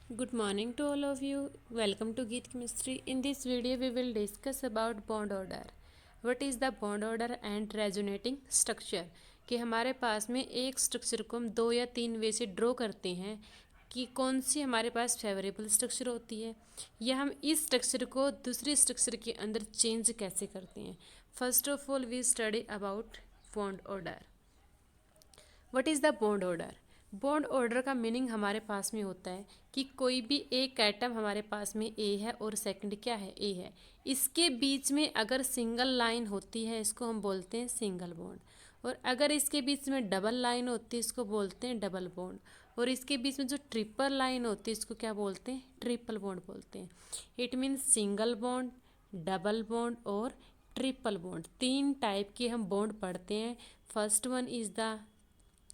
Good morning to all of you. Welcome to Geet Chemistry. In this video, we will discuss about bond order. What is the bond order and resonating structure? कि हमारे पास में एक structure को हम दो या तीन वे से ड्रॉ करते हैं कि कौन सी हमारे पास फेवरेबल स्ट्रक्चर होती है या हम इस स्ट्रक्चर को दूसरे स्ट्रक्चर के अंदर चेंज कैसे करते हैं. First of all we study about bond order. What is the bond order? Bond order का मीनिंग हमारे पास में होता है कि कोई भी एक एटम हमारे पास में ए है और सेकंड क्या है, ए है. इसके बीच में अगर सिंगल लाइन होती है इसको हम बोलते हैं सिंगल बॉन्ड. और अगर इसके बीच में डबल लाइन होती है इसको बोलते हैं डबल बॉन्ड. और इसके बीच में जो ट्रिपल लाइन होती है इसको क्या बोलते हैं, ट्रिपल बॉन्ड बोलते हैं. It means single bond, double bond और ट्रिपल बॉन्ड. तीन टाइप के हम बॉन्ड पढ़ते हैं. First one is the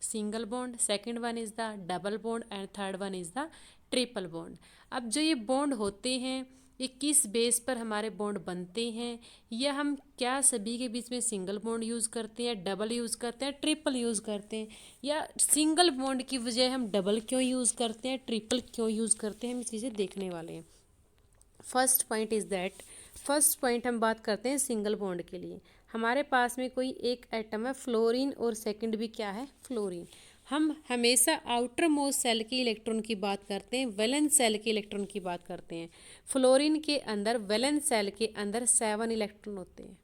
single bond, second one is the double bond and third one is the triple bond. अब जो ये बॉन्ड होते हैं ये किस बेस पर हमारे बॉन्ड बनते हैं, या हम क्या सभी के बीच में सिंगल बॉन्ड यूज़ करते हैं, डबल यूज़ करते हैं, ट्रिपल यूज़ करते हैं, या सिंगल बॉन्ड की बजाय हम डबल क्यों यूज़ करते हैं, ट्रिपल क्यों यूज़ करते हैं, हम इस चीज़ें देखने वाले हैं. First point is that, first point हम बात करते हैं सिंगल बॉन्ड के लिए. हमारे पास में कोई एक एटम है फ्लोरीन और सेकंड भी क्या है, फ्लोरीन. हम हमेशा आउटर मोस्ट सेल के इलेक्ट्रॉन की बात करते हैं, वैलेंस सेल के इलेक्ट्रॉन की बात करते हैं. फ्लोरीन के अंदर वैलेंस सेल के अंदर 7 इलेक्ट्रॉन होते हैं.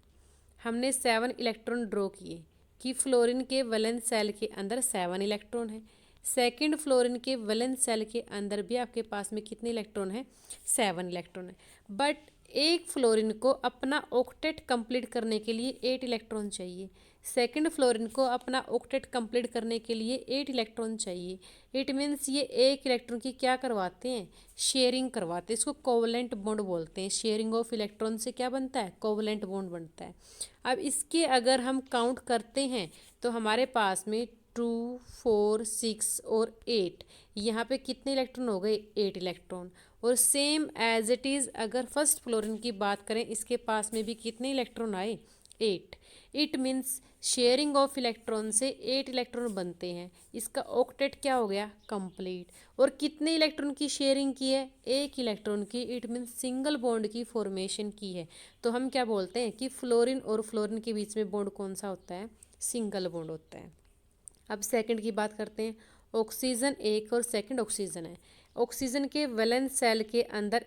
हमने 7 इलेक्ट्रॉन ड्रॉ किए कि फ्लोरीन के वैलेंस सेल के अंदर 7 इलेक्ट्रॉन है. सेकंड फ्लोरीन के वैलेंस सेल के अंदर भी आपके पास में कितने इलेक्ट्रॉन है, 7 इलेक्ट्रॉन है. बट एक फ्लोरीन को अपना ऑक्टेट कंप्लीट करने के लिए 8 इलेक्ट्रॉन चाहिए. सेकंड फ्लोरीन को अपना ऑक्टेट कंप्लीट करने के लिए 8 इलेक्ट्रॉन चाहिए. इट मीन्स ये एक इलेक्ट्रॉन की क्या करवाते हैं, शेयरिंग करवाते हैं. इसको कोवलेंट बॉन्ड बोलते हैं. शेयरिंग ऑफ इलेक्ट्रॉन से क्या बनता है, कोवलेंट बॉन्ड बनता है. अब इसके अगर हम काउंट करते हैं तो हमारे पास में 2, 4, 6 और 8, यहाँ पे कितने इलेक्ट्रॉन हो गए, 8 इलेक्ट्रॉन. और सेम एज इट इज़ अगर फर्स्ट फ्लोरीन की बात करें इसके पास में भी कितने इलेक्ट्रॉन आए, 8. It means sharing of electron से 8 इलेक्ट्रॉन बनते हैं. इसका ऑक्टेट क्या हो गया, कंप्लीट. और कितने इलेक्ट्रॉन की शेयरिंग की है, एक इलेक्ट्रॉन की. इट मीन्स सिंगल बॉन्ड की फॉर्मेशन की है. तो हम क्या बोलते हैं कि फ्लोरीन और फ्लोरीन के बीच में बॉन्ड कौन सा होता है, सिंगल बॉन्ड होता है. अब सेकंड की बात करते हैं. ऑक्सीजन एक और सेकंड ऑक्सीजन है. ऑक्सीजन के वैलेंस सेल के अंदर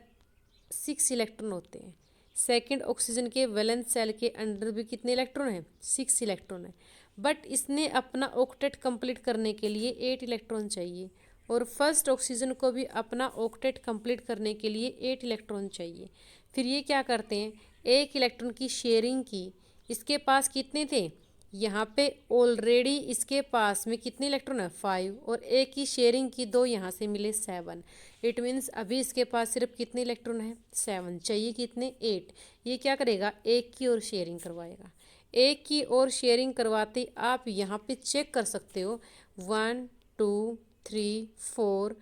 6 इलेक्ट्रॉन होते हैं. सेकंड ऑक्सीजन के वैलेंस सेल के अंदर भी कितने इलेक्ट्रॉन हैं, 6 इलेक्ट्रॉन है. बट इसने अपना ऑक्टेट कंप्लीट करने के लिए 8 इलेक्ट्रॉन चाहिए. और फर्स्ट ऑक्सीजन को भी अपना ऑक्टेट कंप्लीट करने के लिए 8 इलेक्ट्रॉन चाहिए. फिर ये क्या करते हैं, एक इलेक्ट्रॉन की शेयरिंग की. इसके पास कितने थे, यहाँ पे ऑलरेडी इसके पास में कितने इलेक्ट्रॉन है, 5. और एक की शेयरिंग की, 2 यहाँ से मिले 7. इट मीन्स अभी इसके पास सिर्फ कितने इलेक्ट्रॉन है, 7. चाहिए कितने, 8. ये क्या करेगा, एक की और शेयरिंग करवाएगा. एक की और शेयरिंग करवाते आप यहाँ पे चेक कर सकते हो, 1, 2, 3, 4,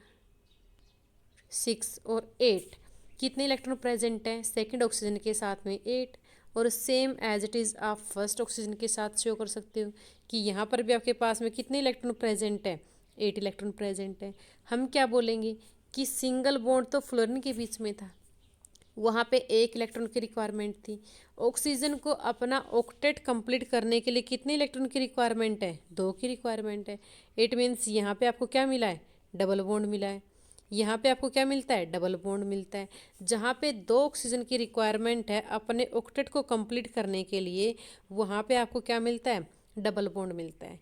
6 और 8 कितने इलेक्ट्रॉन प्रेजेंट हैं, सेकंड ऑक्सीजन के साथ में 8. और सेम एज इट इज़ आप फर्स्ट ऑक्सीजन के साथ शो कर सकते हो कि यहाँ पर भी आपके पास में कितने इलेक्ट्रॉन प्रेजेंट है, 8 इलेक्ट्रॉन प्रेजेंट है. हम क्या बोलेंगे कि सिंगल बॉन्ड तो फ्लोरीन के बीच में था, वहाँ पे एक इलेक्ट्रॉन की रिक्वायरमेंट थी. ऑक्सीजन को अपना ऑक्टेट कंप्लीट करने के लिए कितने इलेक्ट्रॉन की रिक्वायरमेंट है, 2 की रिक्वायरमेंट है. इट मीन्स यहाँ पे आपको क्या मिला है, डबल बॉन्ड मिला है. यहाँ पे आपको क्या मिलता है, डबल बॉन्ड मिलता है. जहाँ पे 2 ऑक्सीजन की रिक्वायरमेंट है अपने ऑक्टेट को कंप्लीट करने के लिए, वहाँ पे आपको क्या मिलता है, डबल बॉन्ड मिलता है.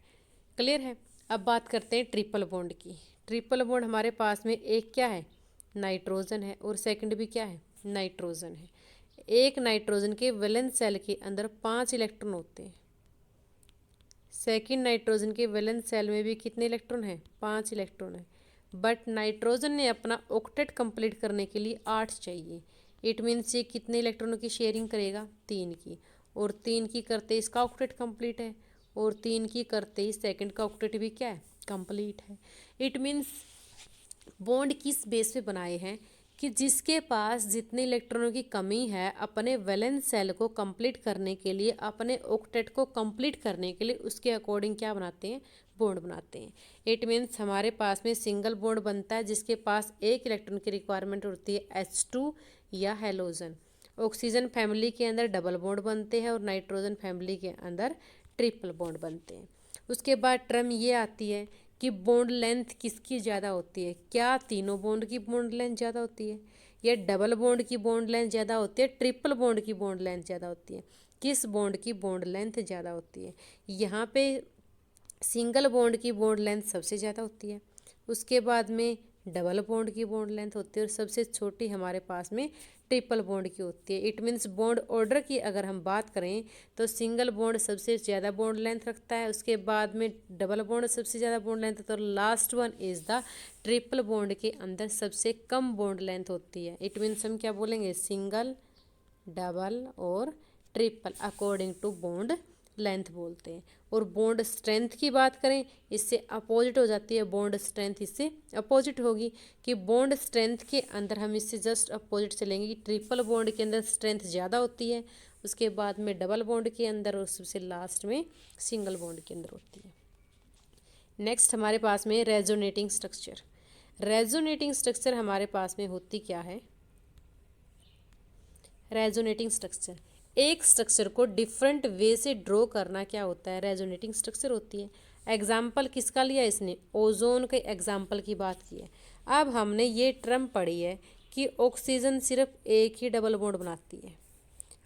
क्लियर है. अब बात करते हैं ट्रिपल बॉन्ड की. ट्रिपल बॉन्ड हमारे पास में एक क्या है, नाइट्रोजन है और सेकंड भी क्या है, नाइट्रोजन है. एक नाइट्रोजन के वैलेंस सेल के अंदर 5 इलेक्ट्रॉन होते हैं. सेकंड नाइट्रोजन के वैलेंस सेल में भी कितने इलेक्ट्रॉन हैं, 5 इलेक्ट्रॉन है. बट नाइट्रोजन ने अपना ऑक्टेट कंप्लीट करने के लिए 8 चाहिए. इट मीन्स ये कितने इलेक्ट्रॉनों की शेयरिंग करेगा, 3 की. और 3 की करते इसका ऑक्टेट कंप्लीट है, और 3 की करते ही सेकंड का ऑक्टेट भी क्या है, कंप्लीट है. इट मीन्स बॉन्ड किस बेस पे बनाए हैं कि जिसके पास जितने इलेक्ट्रॉनों की कमी है अपने वैलेंस सेल को कंप्लीट करने के लिए, अपने ऑक्टेट को कंप्लीट करने के लिए उसके अकॉर्डिंग क्या बनाते हैं, बॉन्ड बनाते हैं। इट मीन्स हमारे पास में सिंगल बॉन्ड बनता है जिसके पास एक इलेक्ट्रॉन की रिक्वायरमेंट होती है H2 या हेलोजन। ऑक्सीजन फैमिली के अंदर डबल बॉन्ड बनते हैं और नाइट्रोजन फैमिली के अंदर ट्रिपल बॉन्ड बनते हैं। उसके बाद टर्म ये आती है कि बॉन्ड लेंथ किसकी ज़्यादा होती है, क्या तीनों बॉन्ड की बॉन्ड लेंथ ज़्यादा होती है या डबल बॉन्ड की बॉन्ड लेंथ ज़्यादा होती है, ट्रिपल बॉन्ड की बॉन्ड लेंथ ज़्यादा होती है, किस बॉन्ड की बॉन्ड लेंथ ज़्यादा होती है। यहाँ पे सिंगल बॉन्ड की बॉन्ड लेंथ सबसे ज़्यादा होती है, उसके बाद में डबल बॉन्ड की बॉन्ड लेंथ होती है और सबसे छोटी हमारे पास में ट्रिपल बॉन्ड की होती है। इट मीन्स बॉन्ड ऑर्डर की अगर हम बात करें तो सिंगल बॉन्ड सबसे ज़्यादा बॉन्ड लेंथ रखता है, उसके बाद में डबल बॉन्ड सबसे ज़्यादा बॉन्ड लेंथ होता है और last one is the triple bond के अंदर सबसे कम बॉन्ड लेंथ होती है। इट मीन्स हम क्या बोलेंगे, सिंगल, डबल और triple according to bond length बोलते हैं। और बॉन्ड स्ट्रेंथ की बात करें इससे अपोजिट हो जाती है, बॉन्ड स्ट्रेंथ इससे अपोजिट होगी कि बॉन्ड स्ट्रेंथ के अंदर हम इससे जस्ट अपोजिट चलेंगे कि ट्रिपल बॉन्ड के अंदर स्ट्रेंथ ज़्यादा होती है, उसके बाद में डबल बॉन्ड के अंदर और सबसे लास्ट में सिंगल बॉन्ड के अंदर होती है। नेक्स्ट हमारे पास में रेजोनेटिंग स्ट्रक्चर। रेजोनेटिंग स्ट्रक्चर हमारे पास में होती क्या है, रेजोनेटिंग स्ट्रक्चर एक स्ट्रक्चर को डिफरेंट वे से ड्रॉ करना क्या होता है, रेजोनेटिंग स्ट्रक्चर होती है। एग्जाम्पल किसका लिया इसने, ओजोन के एग्जाम्पल की बात की है। अब हमने ये टर्म पढ़ी है कि ऑक्सीजन सिर्फ एक ही डबल बॉन्ड बनाती है,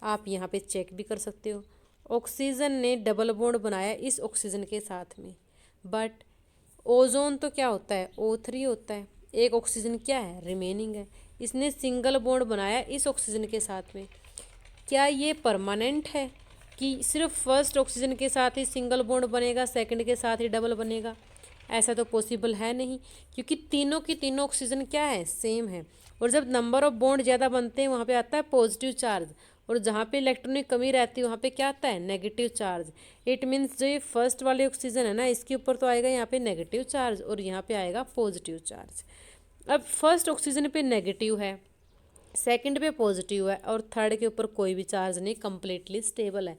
आप यहाँ पे चेक भी कर सकते हो। ऑक्सीजन ने डबल बॉन्ड बनाया इस ऑक्सीजन के साथ में, बट ओजोन तो क्या होता है, O3 होता है, एक ऑक्सीजन क्या है, रिमेनिंग है। इसने सिंगल बॉन्ड बनाया इस ऑक्सीजन के साथ में, क्या ये परमानेंट है कि सिर्फ फर्स्ट ऑक्सीजन के साथ ही सिंगल बॉन्ड बनेगा, सेकंड के साथ ही डबल बनेगा, ऐसा तो पॉसिबल है नहीं, क्योंकि तीनों की तीनों ऑक्सीजन क्या है, सेम है। और जब नंबर ऑफ बॉन्ड ज़्यादा बनते हैं वहाँ पे आता है पॉजिटिव चार्ज, और जहाँ पे इलेक्ट्रॉन की कमी रहती है वहाँ पे क्या आता है, नेगेटिव चार्ज। इट मीन्स जो ये फर्स्ट वाली ऑक्सीजन है ना, इसके ऊपर तो आएगा यहाँ पे नेगेटिव चार्ज और यहाँ पे आएगा पॉजिटिव चार्ज। अब फर्स्ट ऑक्सीजन पे नेगेटिव है, सेकंड पे पॉजिटिव है और थर्ड के ऊपर कोई भी चार्ज नहीं, कम्प्लीटली स्टेबल है।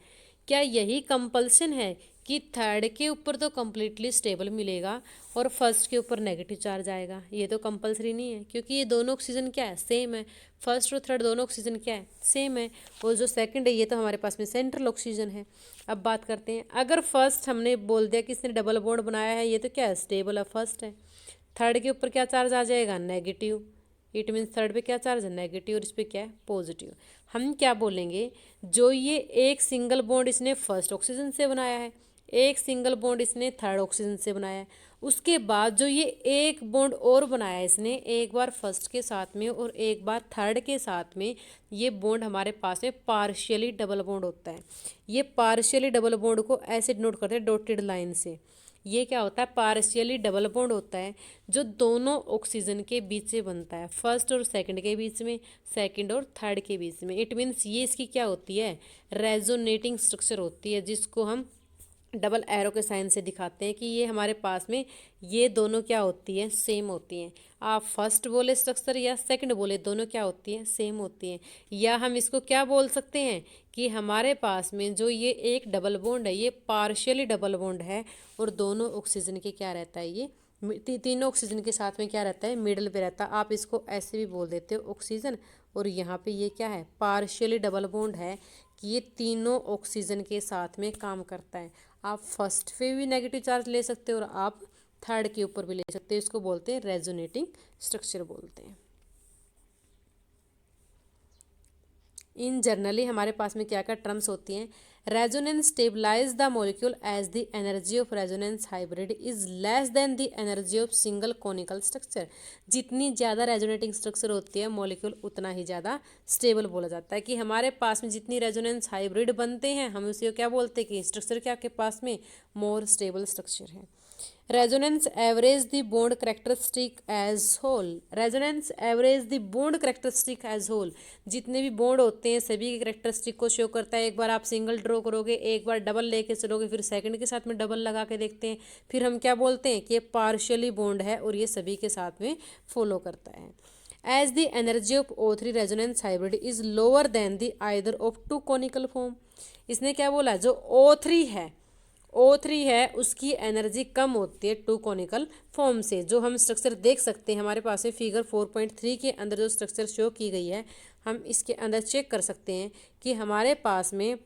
क्या यही कंपल्सन है कि थर्ड के ऊपर तो कम्प्लीटली स्टेबल मिलेगा और फर्स्ट के ऊपर नेगेटिव चार्ज आएगा, ये तो कंपल्सरी नहीं है, क्योंकि ये दोनों ऑक्सीजन क्या है, सेम है। फर्स्ट और थर्ड दोनों ऑक्सीजन क्या है, सेम है। और जो सेकंड है ये तो हमारे पास में सेंट्रल ऑक्सीजन है। अब बात करते हैं, अगर फर्स्ट हमने बोल दिया कि इसने डबल बॉन्ड बनाया है, ये तो क्या है, स्टेबल है, फर्स्ट है। थर्ड के ऊपर क्या चार्ज आ जाएगा, नेगेटिव। इट मीन्स थर्ड पे क्या चार्ज है, नेगेटिव, और इस पर क्या है, पॉजिटिव। हम क्या बोलेंगे, जो ये एक सिंगल बॉन्ड इसने फर्स्ट ऑक्सीजन से बनाया है, एक सिंगल बॉन्ड इसने थर्ड ऑक्सीजन से बनाया है, उसके बाद जो ये एक बॉन्ड और बनाया है इसने, एक बार फर्स्ट के साथ में और एक बार थर्ड के साथ में, ये बॉन्ड हमारे पास में पार्शियली डबल बॉन्ड होता है। ये पार्शियली डबल बॉन्ड को ऐसे डिनोट करते हैं डॉटेड लाइन से। ये क्या होता है, पार्शियली डबल बॉन्ड होता है जो दोनों ऑक्सीजन के बीच से बनता है, फर्स्ट और सेकंड के बीच में, सेकंड और थर्ड के बीच में। इट मीन्स ये इसकी क्या होती है, रेजोनेटिंग स्ट्रक्चर होती है, जिसको हम डबल एरो के साइन से दिखाते हैं कि ये हमारे पास में ये दोनों क्या होती है, सेम होती हैं। आप फर्स्ट बोले स्ट्रक्चर या सेकंड बोले, दोनों क्या होती हैं, सेम होती हैं। या हम इसको क्या बोल सकते हैं कि हमारे पास में जो ये एक डबल बॉन्ड है ये पार्शियली डबल बॉन्ड है और दोनों ऑक्सीजन के क्या रहता है, ये तीनों ऑक्सीजन के साथ में क्या रहता है, मिडल पे रहता है। आप इसको ऐसे भी बोल देते हो ऑक्सीजन, और यहाँ पे ये क्या है, पार्शियली डबल बॉन्ड है कि ये तीनों ऑक्सीजन के साथ में काम करता है। आप फर्स्ट पे भी नेगेटिव चार्ज ले सकते हो और आप थर्ड के ऊपर भी ले सकते हो, इसको बोलते हैं रेजोनेटिंग स्ट्रक्चर बोलते हैं। इन जनरली हमारे पास में क्या क्या टर्म्स होती हैं, resonance stabilise the molecule as the energy of resonance hybrid is less than the energy of single canonical structure. जितनी ज़्यादा रेजोनेटिंग स्ट्रक्चर होती है मॉलिक्यूल उतना ही ज़्यादा स्टेबल बोला जाता है। कि हमारे पास में जितनी रेजोनेंस हाइब्रिड बनते हैं हम उसे क्या बोलते हैं कि स्ट्रक्चर क्या आपके पास में मोर स्टेबल स्ट्रक्चर है। Resonance average the bond characteristic as whole, resonance average the bond characteristic as whole, जितने भी बॉन्ड होते हैं सभी के करेक्टरिस्टिक को शो करता है। एक बार आप सिंगल ड्रॉ करोगे, एक बार डबल लेके चलोगे, फिर सेकंड के साथ में डबल लगा के देखते हैं, फिर हम क्या बोलते हैं कि ये पार्शियली बॉन्ड है और ये सभी के साथ में फॉलो करता है। As the energy of O3 resonance hybrid is lower than the either of two canonical form. इसने क्या बोला, जो O3 है उसकी एनर्जी कम होती है टू कोनिकल फॉर्म से। जो हम स्ट्रक्चर देख सकते हैं हमारे पास में फिगर 4.3 के अंदर जो स्ट्रक्चर शो की गई है, हम इसके अंदर चेक कर सकते हैं कि हमारे पास में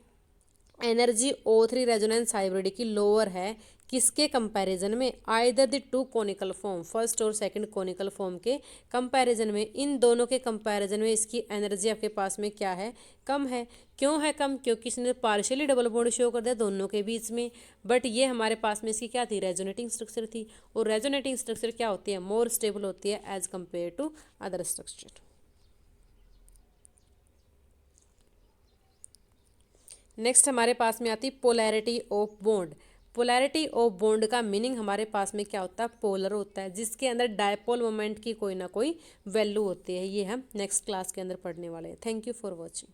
एनर्जी O3 रेजोनेंस हाइब्रिड की लोअर है किसके कंपैरिजन में, either the two canonical form, first और सेकंड कोनिकल फॉर्म के कंपैरिजन में। इन दोनों के कंपैरिजन में इसकी एनर्जी आपके पास में क्या है, कम है। क्यों है कम, क्योंकि इसने पार्शियली डबल बॉन्ड शो कर दिया दोनों के बीच में, बट ये हमारे पास में इसकी क्या थी, रेजोनेटिंग स्ट्रक्चर थी। और रेजोनेटिंग स्ट्रक्चर क्या होती है, मोर स्टेबल होती है as compare to other structure. Next हमारे पास में आती polarity of bond. Polarity of bond का मीनिंग हमारे पास में क्या होता है, पोलर होता है, जिसके अंदर डायपोल मोमेंट की कोई ना कोई वैल्यू होती है। ये हम नेक्स्ट क्लास के अंदर पढ़ने वाले हैं। Thank you for watching.